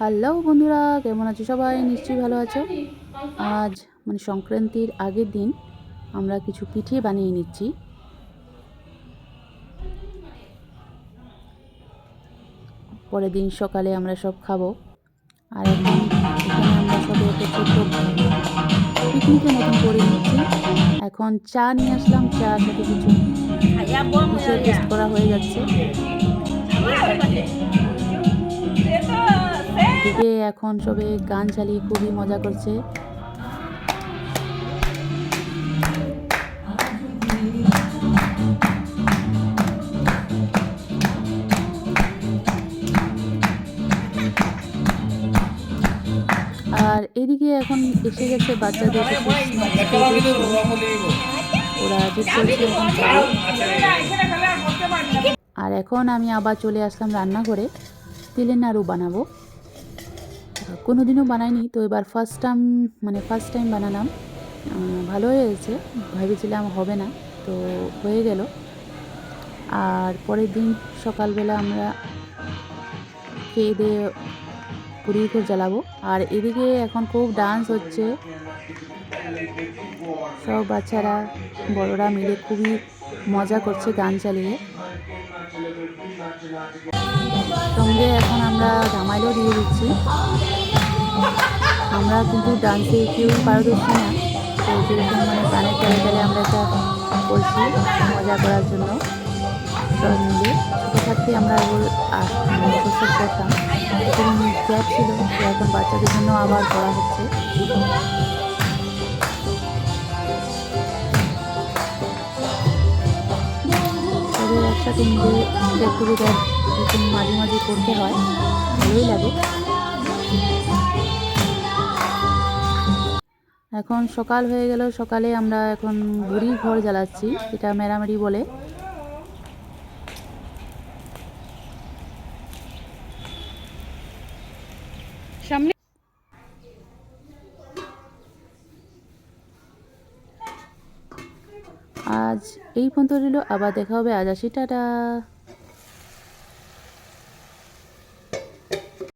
Hello বন্ধুরা, কেমন আছো সবাই? নিশ্চয়ই ভালো আছো। আজ সংক্রান্তির আগের দিন আমরা কিছু পিঠে বানিয়ে নিচ্ছি। পরের দিন সকালে আমরা সব খাবো। আর এখন এখানে আমরা সবে একটা ছোট্ট পিকনিকের মতন করে নিচ্ছি। এখন চা নিয়ে আসলাম, চা সাথে কিছু ডিশের টেস্ট করা হয়ে যাচ্ছে। এদিকে এখন সবে গান চালিয়ে খুবই মজা করছে। আর এদিকে এখন এসে গেছে বাচ্চাদের কিছু স্ন্যাক্স খাইয়ে দিয়েছিল, ওরা জিদ করছে এখন খাবে। আর এখন আমি আবার চলে আসলাম রান্নাঘরে, তিলের নাড়ু বানাবো। কোনোদিনও বানাইনি, তো এবার ফার্স্ট টাইম বানালাম। ভালো হয়েছে, ভেবেছিলাম হবে না, তো হয়ে গেল। আর পরের দিন সকালবেলা আমরা খেয়ে দিয়ে পুরীর ঘর জ্বালাবো। আর এদিকে এখন খুব ডান্স হচ্ছে, সব বাচ্চারা বড়রা মিলে খুবই মজা করছে গান চালিয়ে। সঙ্গে এখন আমরা জামাইলও দিয়ে দিচ্ছি। আমরা কিন্তু ডান্সে কেউ পারদর্শী না, তো যেরকম গানের তালে তালে আমরা এটা করছি মজা করার জন্য সব মিলে। ছোটো থাকতে আমরা সব করতাম, সেরকম গ্যাপ ছিল, তো এখন বাচ্চাদের জন্য আবার করা হচ্ছে। তবে একসাথে মিলে গেট টুগেদার এরকম মাঝে মাঝে করতে হয়, ভালোই লাগে। এখন সকাল হয়ে গেল, সকালে আমরা এখন বুড়ির ঘর জ্বালাচ্ছি, এটা মেরামেরি বলে। সামনে আজ এই পর্যন্ত রইল, আবার দেখা হবে। আজ আসি, টাটা।